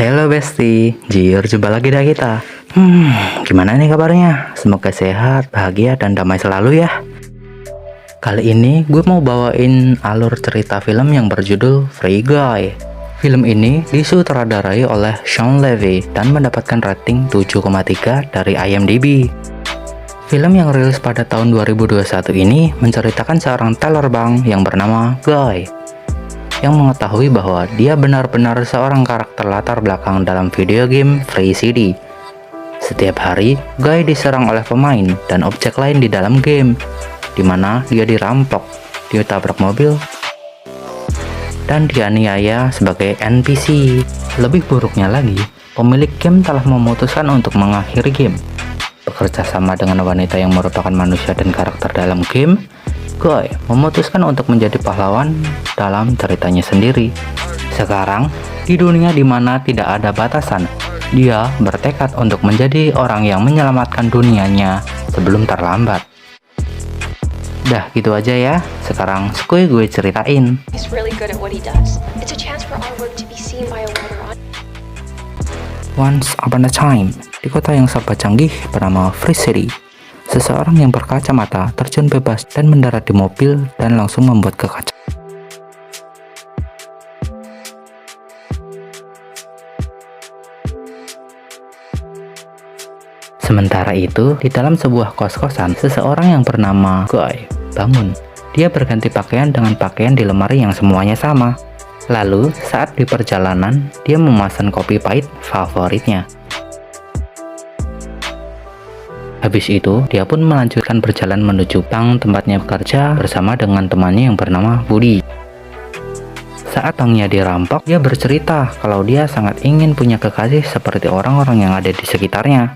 Halo Besti, Jir, jumpa lagi dah kita. Gimana nih kabarnya? Semoga sehat, bahagia, dan damai selalu ya. Kali ini gue mau bawain alur cerita film yang berjudul Free Guy. Film ini disutradarai oleh Shawn Levy dan mendapatkan rating 7,3 dari IMDb. Film yang rilis pada tahun 2021 ini menceritakan seorang teller bank yang bernama Guy, yang mengetahui bahwa dia benar-benar seorang karakter latar belakang dalam video game Free City. Setiap hari, Guy diserang oleh pemain dan objek lain di dalam game, di mana dia dirampok, ditabrak mobil, dan dianiaya sebagai NPC. Lebih buruknya lagi, pemilik game telah memutuskan untuk mengakhiri game. Bekerja sama dengan wanita yang merupakan manusia dan karakter dalam game, Guy memutuskan untuk menjadi pahlawan dalam ceritanya sendiri. Sekarang, di dunia di mana tidak ada batasan, dia bertekad untuk menjadi orang yang menyelamatkan dunianya sebelum terlambat. Dah gitu aja ya, sekarang Skuy gue ceritain. Once upon a time, di kota yang serba canggih bernama Free City, seseorang yang berkacamata terjun bebas dan mendarat di mobil dan langsung membuat kekacauan. Sementara itu, di dalam sebuah kos-kosan, seseorang yang bernama Guy bangun. Dia berganti pakaian dengan pakaian di lemari yang semuanya sama. Lalu, saat di perjalanan, dia memesan kopi pahit favoritnya. Habis itu, dia pun melanjutkan berjalan menuju bank tempatnya bekerja bersama dengan temannya yang bernama Budi. Saat banknya dirampok, dia bercerita kalau dia sangat ingin punya kekasih seperti orang-orang yang ada di sekitarnya.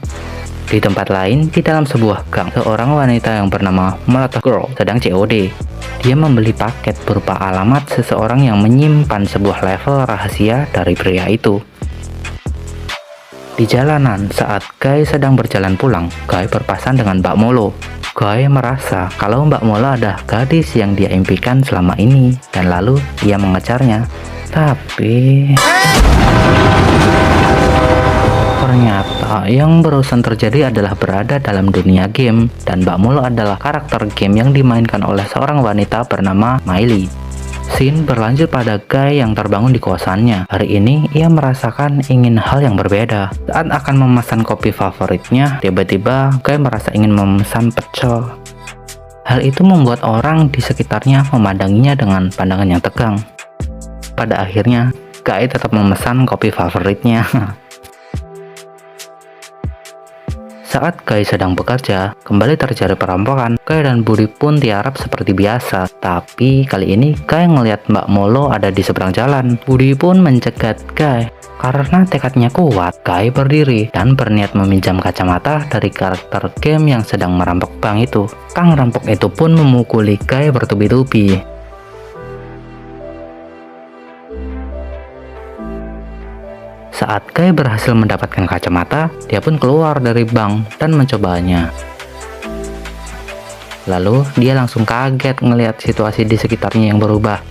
Di tempat lain, di dalam sebuah gang, seorang wanita yang bernama Molotov Girl sedang COD. Dia membeli paket berupa alamat seseorang yang menyimpan sebuah level rahasia dari pria itu. Di jalanan, saat Guy sedang berjalan pulang, Guy berpasangan dengan Mbak Molo. Guy merasa kalau Mbak Molo adalah gadis yang dia impikan selama ini, dan lalu ia mengejarnya. Tapi ternyata yang barusan terjadi adalah berada dalam dunia game, dan Mbak Molo adalah karakter game yang dimainkan oleh seorang wanita bernama Miley. Scene berlanjut pada Guy yang terbangun di kosannya. Hari ini ia merasakan ingin hal yang berbeda. Saat akan memesan kopi favoritnya, tiba-tiba Guy merasa ingin memesan pecel. Hal itu membuat orang di sekitarnya memandanginya dengan pandangan yang tegang. Pada akhirnya, Guy tetap memesan kopi favoritnya. Saat Guy sedang bekerja, kembali terjadi perampokan. Guy dan Budi pun tiarap seperti biasa. Tapi kali ini Guy ngelihat Mbak Molo ada di seberang jalan. Budi pun mencegat Guy. Karena tekadnya kuat, Guy berdiri dan berniat meminjam kacamata dari karakter game yang sedang merampok bank itu. Kang rampok itu pun memukuli Guy bertubi-tubi. Saat Guy berhasil mendapatkan kacamata, dia pun keluar dari bank dan mencobanya. Lalu, dia langsung kaget ngelihat situasi di sekitarnya yang berubah.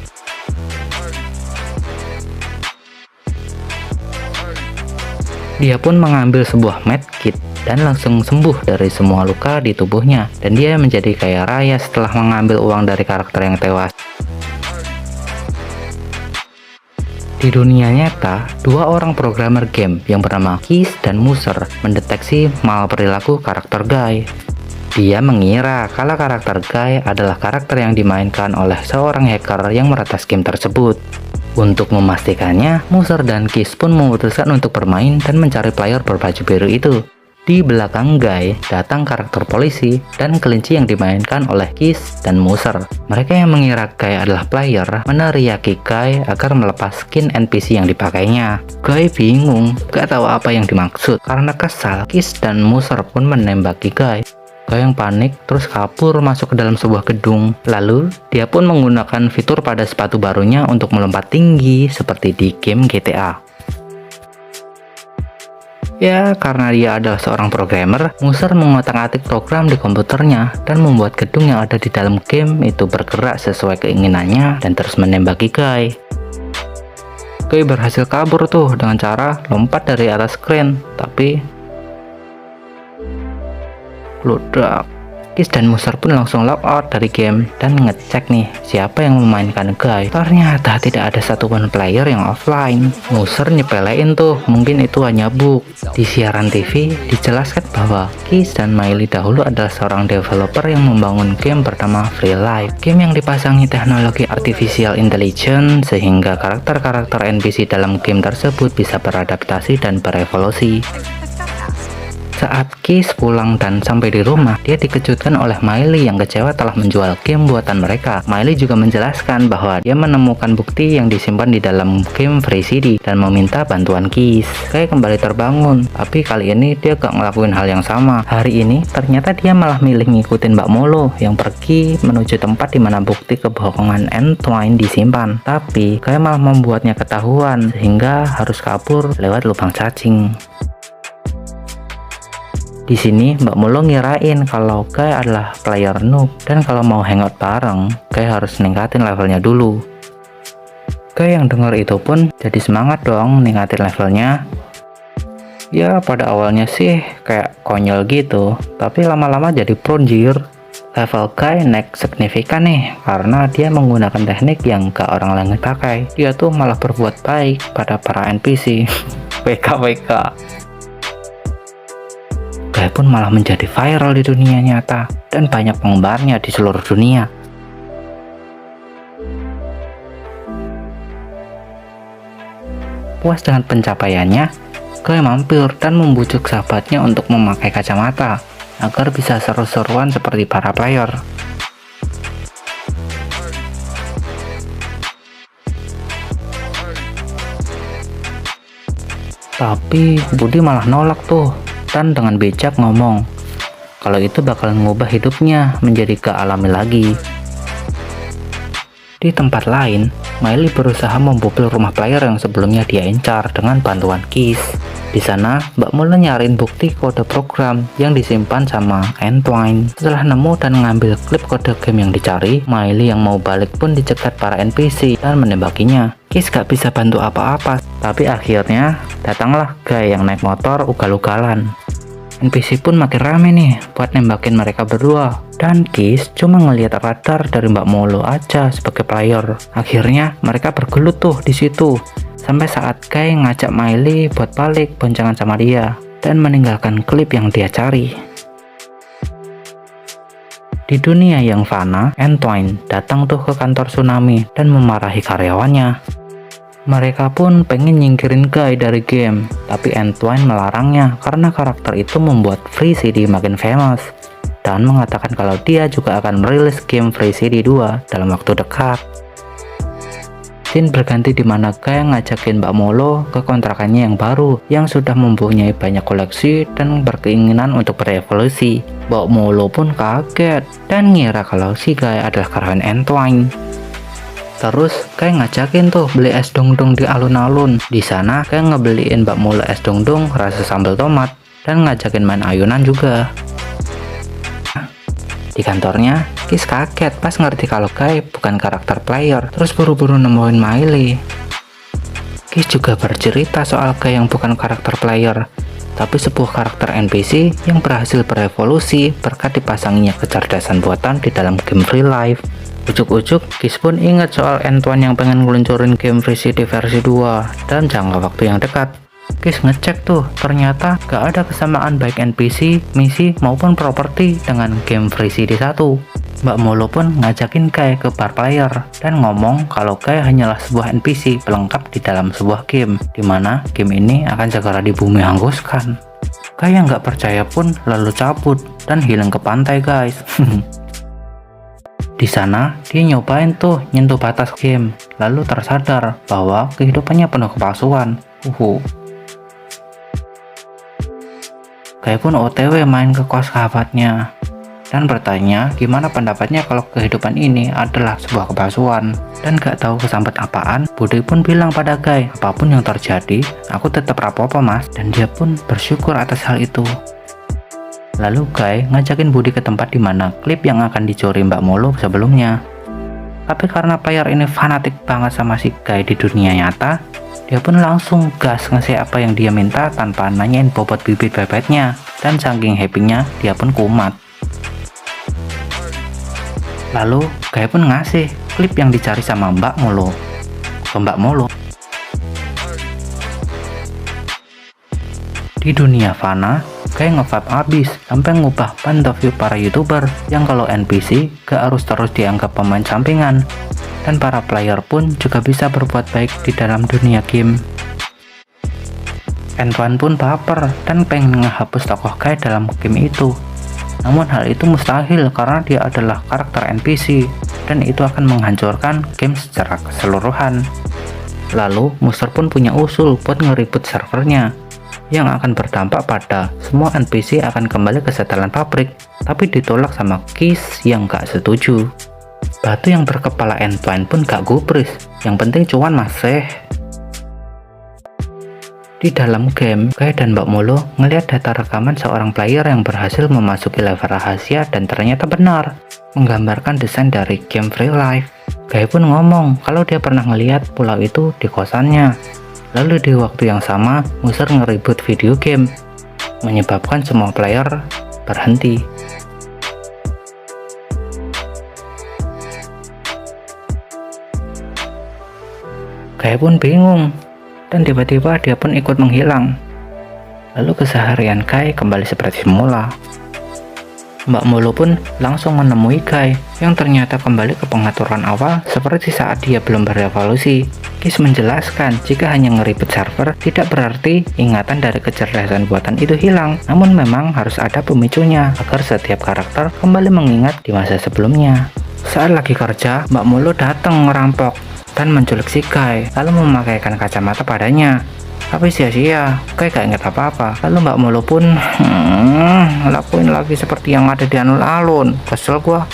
Dia pun mengambil sebuah medkit dan langsung sembuh dari semua luka di tubuhnya. Dan dia menjadi kaya raya setelah mengambil uang dari karakter yang tewas. Di dunia nyata, dua orang programmer game yang bernama Kiss dan Muser mendeteksi mal perilaku karakter Guy. Dia mengira kalau karakter Guy adalah karakter yang dimainkan oleh seorang hacker yang meretas game tersebut. Untuk memastikannya, Muser dan Kiss pun memutuskan untuk bermain dan mencari player berbaju biru itu. Di belakang Guy, datang karakter polisi dan kelinci yang dimainkan oleh Kiss dan Muser. Mereka yang mengira Guy adalah player meneriaki Guy agar melepas skin NPC yang dipakainya. Guy bingung, gak tahu apa yang dimaksud. Karena kesal, Kiss dan Muser pun menembaki Guy. Guy yang panik terus kabur masuk ke dalam sebuah gedung. Lalu, dia pun menggunakan fitur pada sepatu barunya untuk melompat tinggi seperti di game GTA. Ya, karena dia adalah seorang programmer, Muser mengotak-atik program di komputernya dan membuat gedung yang ada di dalam game itu bergerak sesuai keinginannya dan terus menembaki Guy. Guy berhasil kabur tuh dengan cara lompat dari atas screen, tapi ludak. Kiss dan Muser pun langsung log out dari game dan ngecek nih siapa yang memainkan Guy. Ternyata tidak ada satupun player yang offline. Muser nyepelein tuh, mungkin itu hanya bug. Di siaran TV dijelaskan bahwa Kiss dan Miley dahulu adalah seorang developer yang membangun game bernama Free Life. Game yang dipasangi teknologi artificial intelligence sehingga karakter-karakter NPC dalam game tersebut bisa beradaptasi dan berevolusi. Saat Kiss pulang dan sampai di rumah, dia dikejutkan oleh Miley yang kecewa telah menjual game buatan mereka. Miley juga menjelaskan bahwa dia menemukan bukti yang disimpan di dalam game Free CD dan meminta bantuan Kiss. Kayak kembali terbangun, tapi kali ini dia gak ngelakuin hal yang sama. Hari ini ternyata dia malah milih ngikutin Mbak Molo yang pergi menuju tempat di mana bukti kebohongan Antoine disimpan. Tapi kayak malah membuatnya ketahuan sehingga harus kabur lewat lubang cacing. Di sini Mbak Molo ngirain kalau Guy adalah player noob dan kalau mau hangout bareng, Guy harus ningkatin levelnya dulu. Guy yang denger itu pun jadi semangat dong ningkatin levelnya. Ya pada awalnya sih kayak konyol gitu, tapi lama-lama jadi pro anjir. Level Guy naik signifikan nih karena dia menggunakan teknik yang gak orang lain pakai. Dia tuh malah berbuat baik pada para NPC. WKWK. Guy pun malah menjadi viral di dunia nyata dan banyak penggemarnya di seluruh dunia. Puas dengan pencapaiannya, Guy mampir dan membujuk sahabatnya untuk memakai kacamata agar bisa seru-seruan seperti para player. Tapi Budi malah nolak tuh. Dan dengan bijak ngomong kalau itu bakal mengubah hidupnya menjadi gak alami lagi. Di tempat lain, Miley berusaha membobol rumah player yang sebelumnya dia incar dengan bantuan Kiss. Di sana, Mbak Molo nyariin bukti kode program yang disimpan sama Antoine. Setelah nemu dan ngambil klip kode game yang dicari, Miley yang mau balik pun dicegat para NPC dan menembakinya. Kiss gak bisa bantu apa-apa, tapi akhirnya datanglah Guy yang naik motor ugal-ugalan. NPC pun makin rame nih buat nembakin mereka berdua, dan Kiss cuma ngelihat radar dari Mbak Molo aja sebagai player. Akhirnya mereka bergelut tuh di situ sampai saat Guy ngajak Miley buat balik boncengan sama dia dan meninggalkan klip yang dia cari. Di dunia yang fana, Antoine datang tuh ke kantor Tsunami dan memarahi karyawannya. Mereka pun pengen nyingkirin Guy dari game, tapi Antoine melarangnya karena karakter itu membuat Free CD makin famous dan mengatakan kalau dia juga akan merilis game Free CD 2 dalam waktu dekat. Scene berganti di mana Guy ngajakin Mbak Molo ke kontrakannya yang baru yang sudah mempunyai banyak koleksi dan berkeinginan untuk berevolusi. Mbak Molo pun kaget dan ngira kalau si Guy adalah karyawan Antoine. Terus Guy ngajakin tuh beli es dongdong di alun-alun. Di sana Guy ngebeliin Mbak Molo es dongdong rasa sambal tomat dan ngajakin main ayunan juga. Di kantornya, Kiss kaget pas ngerti kalau Guy bukan karakter player, terus buru-buru nemuin Miley. Kiss juga bercerita soal Guy yang bukan karakter player, tapi sebuah karakter NPC yang berhasil berevolusi berkat dipasanginya kecerdasan buatan di dalam game Free Life. Ujuk-ujuk, Kiss pun ingat soal Antoine yang pengen ngeluncurin game Free CD versi 2 dan jangka waktu yang dekat. Kiss ngecek tuh, ternyata gak ada kesamaan baik NPC, misi maupun properti dengan game Free CD 1. Mbak Molo pun ngajakin Guy ke bar player dan ngomong kalau Guy hanyalah sebuah NPC pelengkap di dalam sebuah game, dimana game ini akan segera di bumi hanguskan. Guy yang gak percaya pun lalu cabut dan hilang ke pantai guys. Di sana, dia nyobain tuh nyentuh batas game, lalu tersadar bahwa kehidupannya penuh kepalsuan. Guy pun OTW main ke kos sahabatnya dan bertanya gimana pendapatnya kalau kehidupan ini adalah sebuah kepalsuan. Dan gak tahu kesambet apaan, Budi pun bilang pada Guy, apapun yang terjadi, aku tetap rapopo mas, dan dia pun bersyukur atas hal itu. Lalu Guy ngajakin Budi ke tempat di mana klip yang akan dicuri Mbak Molo sebelumnya. Tapi karena player ini fanatik banget sama si Guy di dunia nyata, Dia pun langsung gas ngasih apa yang dia minta tanpa nanyain bobot bibit bebeknya. Dan saking happy-nya, dia pun kumat. Lalu, Guy pun ngasih klip yang dicari sama Mbak Molo ke Mbak Molo. Di dunia Fana, Guy nge-vape abis sampai ngubah point of view para youtuber yang kalau NPC gak harus terus dianggap pemain sampingan. Dan para player pun juga bisa berbuat baik di dalam dunia game. Antoine pun baper dan pengen ngehapus tokoh Guy dalam game itu. Namun hal itu mustahil karena dia adalah karakter NPC dan itu akan menghancurkan game secara keseluruhan. Lalu Muster pun punya usul buat ngeribut servernya yang akan berdampak pada semua NPC akan kembali ke setelan pabrik, tapi ditolak sama Kiss yang gak setuju. Batu yang berkepala Antoine pun gak gubris, yang penting cuan masih. Di dalam game, Guy dan Mbak Molo ngelihat data rekaman seorang player yang berhasil memasuki level rahasia dan ternyata benar, menggambarkan desain dari game Free Life. Guy pun ngomong kalau dia pernah ngelihat pulau itu di kosannya. Lalu di waktu yang sama, Muster nge-reboot video game, menyebabkan semua player berhenti. Guy pun bingung. Dan tiba-tiba dia pun ikut menghilang. Lalu keseharian Guy kembali seperti semula. Mbak Molo pun langsung menemui Guy yang ternyata kembali ke pengaturan awal seperti saat dia belum berevolusi. Kiss menjelaskan jika hanya ngeribet server tidak berarti ingatan dari kecerdasan buatan itu hilang, namun memang harus ada pemicunya agar setiap karakter kembali mengingat di masa sebelumnya. Saat lagi kerja, Mbak Molo datang ngerampok dan menculik si Guy, lalu memakaikan kacamata padanya. Tapi sia-sia, Guy gak ingat apa-apa. Lalu Mbak Molo pun lakuin lagi seperti yang ada di alun-alun. Kesel gua.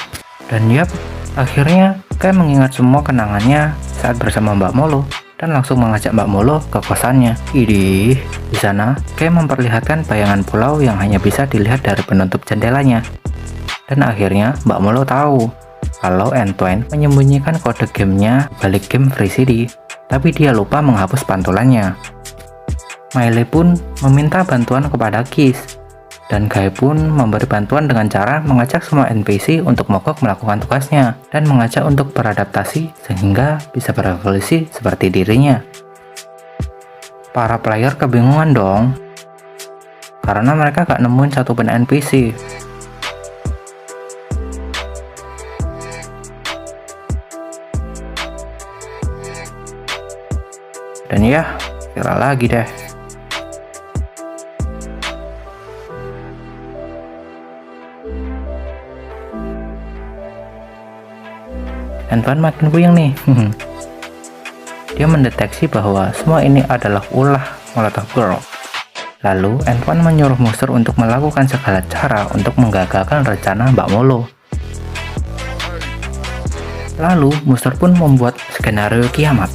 Dan yap, akhirnya Guy mengingat semua kenangannya saat bersama Mbak Molo dan langsung mengajak Mbak Molo ke kosannya. Idih, di sana Guy memperlihatkan bayangan pulau yang hanya bisa dilihat dari penutup jendelanya. Dan akhirnya Mbak Molo tahu kalau Antoine menyembunyikan kode gamenya balik game Free City, tapi dia lupa menghapus pantulannya. Miley pun meminta bantuan kepada Kiss, dan Guy pun memberi bantuan dengan cara mengajak semua NPC untuk mogok melakukan tugasnya, dan mengajak untuk beradaptasi sehingga bisa berevolusi seperti dirinya. Para player kebingungan dong, karena mereka gak nemuin satupun NPC. Dan ya, viral lagi deh. Antoine makin puyeng nih. Dia mendeteksi bahwa semua ini adalah ulah Molotov Girl. Lalu Antoine menyuruh Muster untuk melakukan segala cara untuk menggagalkan rencana Mbak Molo. Lalu Muster pun membuat skenario kiamat.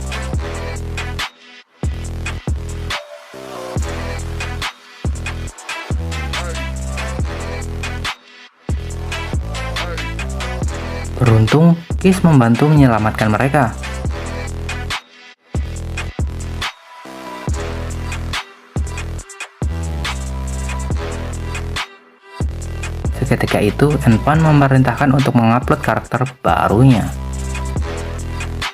Beruntung, Kiss membantu menyelamatkan mereka. Seketika itu, Antoine memerintahkan untuk mengupload karakter barunya.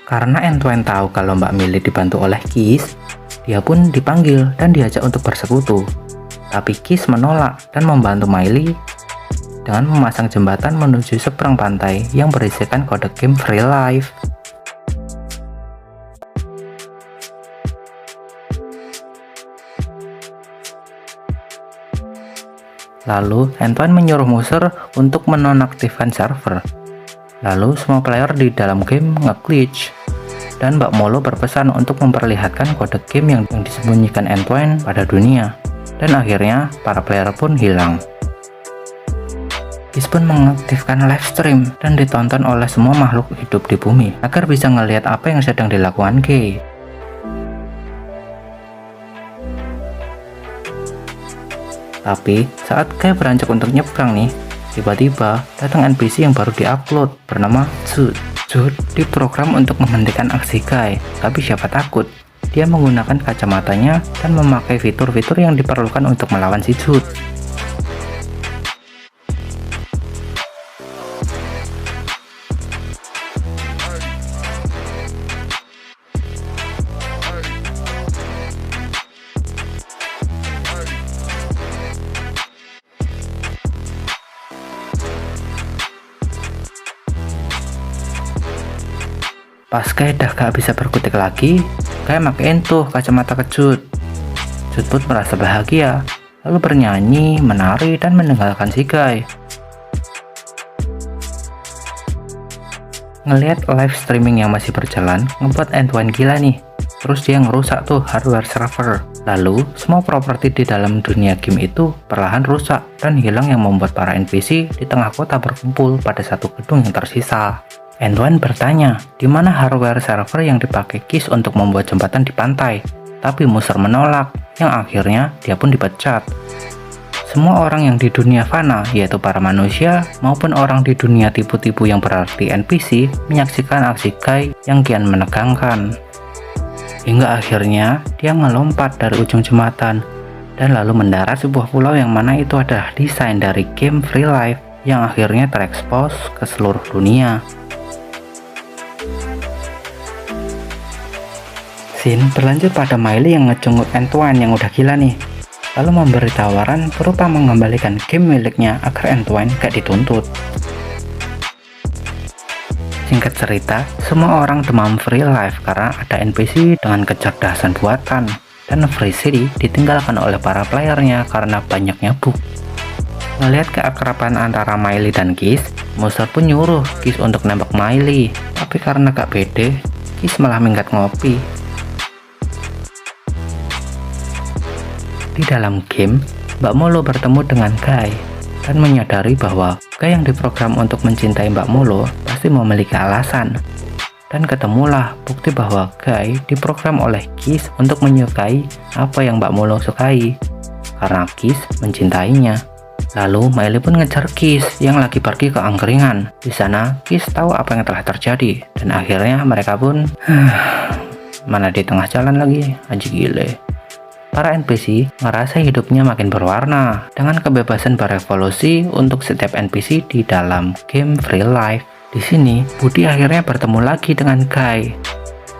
Karena Antoine tahu kalau Mbak Miley dibantu oleh Kiss, dia pun dipanggil dan diajak untuk bersekutu. Tapi Kiss menolak dan membantu Miley dengan memasang jembatan menuju seberang pantai yang berisikan kode game Free Life. Lalu Antoine menyuruh Muster untuk menonaktifkan server. Lalu semua player di dalam game nge-glitch dan Mbak Molo berpesan untuk memperlihatkan kode game yang disembunyikan Antoine pada dunia. Dan akhirnya para player pun hilang. Kiss pun mengaktifkan live stream dan ditonton oleh semua makhluk hidup di bumi agar bisa ngelihat apa yang sedang dilakukan Guy. Tapi saat Guy beranjak untuk nyebrang nih, tiba-tiba datang NPC yang baru diupload bernama Jude. Jude diprogram untuk menghentikan aksi Guy, tapi siapa takut dia menggunakan kacamatanya dan memakai fitur-fitur yang diperlukan untuk melawan si Jude. Pas Guy dah gak bisa berkutik lagi, Guy makein tuh kacamata ke Jude. Jude pun merasa bahagia, lalu bernyanyi, menari, dan meninggalkan si Guy. Ngelihat live streaming yang masih berjalan, ngebuat Antoine gila nih. Terus dia ngerusak tuh hardware server. Lalu, semua properti di dalam dunia game itu perlahan rusak dan hilang yang membuat para NPC di tengah kota berkumpul pada satu gedung yang tersisa. Antoine bertanya, di mana hardware server yang dipakai Kiss untuk membuat jembatan di pantai? Tapi Muser menolak, yang akhirnya dia pun dipecat. Semua orang yang di dunia fana, yaitu para manusia, maupun orang di dunia tipu-tipu yang berarti NPC, menyaksikan aksi Guy yang kian menegangkan. Hingga akhirnya, dia ngelompat dari ujung jembatan, dan lalu mendarat sebuah pulau yang mana itu adalah desain dari game Free Life, yang akhirnya terekspos ke seluruh dunia. Scene berlanjut pada Miley yang ngejenguk Antoine yang udah gila nih, lalu memberi tawaran berupa mengembalikan game miliknya agar Antoine gak dituntut. Singkat cerita, semua orang demam Free Life karena ada NPC dengan kecerdasan buatan, dan Free City ditinggalkan oleh para playernya karena banyaknya bug. Melihat keakraban antara Miley dan Kiss, Muser pun nyuruh Kiss untuk nembak Miley, tapi karena gak pede, Kiss malah minggat ngopi. Di dalam game, Mbak Molo bertemu dengan Guy dan menyadari bahwa Guy yang diprogram untuk mencintai Mbak Molo pasti memiliki alasan. Dan ketemulah bukti bahwa Guy diprogram oleh Kiss untuk menyukai apa yang Mbak Molo sukai, karena Kiss mencintainya. Lalu Miley pun ngejar Kiss yang lagi pergi ke angkringan. Di sana Kiss tahu apa yang telah terjadi dan akhirnya mereka pun mana di tengah jalan lagi, aji gile. Para NPC ngerasa hidupnya makin berwarna dengan kebebasan berevolusi untuk setiap NPC di dalam game Free Life. Di sini, Budi akhirnya bertemu lagi dengan Guy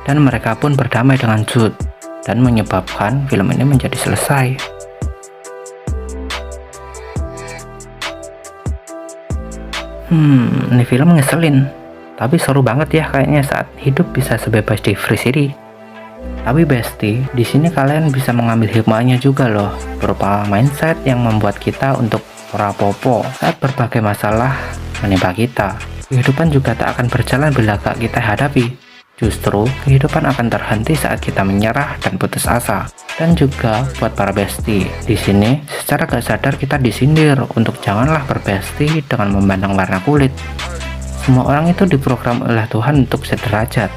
dan mereka pun berdamai dengan Jude dan menyebabkan film ini menjadi selesai. Ini film ngeselin, tapi seru banget ya kayaknya saat hidup bisa sebebas di Free City. Tapi Besti, di sini kalian bisa mengambil hikmahnya juga loh, berupa mindset yang membuat kita untuk rapopo saat berbagai masalah menimpa kita. Kehidupan juga tak akan berjalan bila gak kita hadapi. Justru, kehidupan akan terhenti saat kita menyerah dan putus asa. Dan juga buat para Besti, di sini secara gak sadar kita disindir untuk janganlah berbesti dengan memandang warna kulit. Semua orang itu diprogram oleh Tuhan untuk sederajat.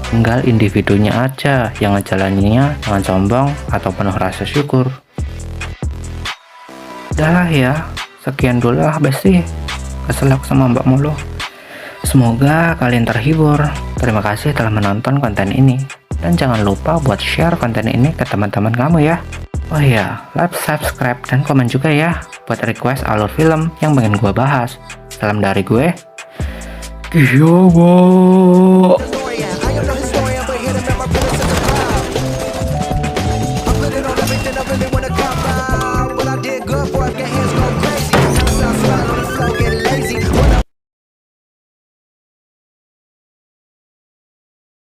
Tinggal individunya aja yang ngejalaninya dengan sombong atau penuh rasa syukur. Udahlah ya, sekian dulu lah Besti. Keselak sama Mbak Molo. Semoga kalian terhibur. Terima kasih telah menonton konten ini. Dan jangan lupa buat share konten ini ke teman-teman kamu ya. Oh iya, like, subscribe, dan komen juga ya buat request alur film yang pengen gue bahas. Salam dari gue, Kiyowo.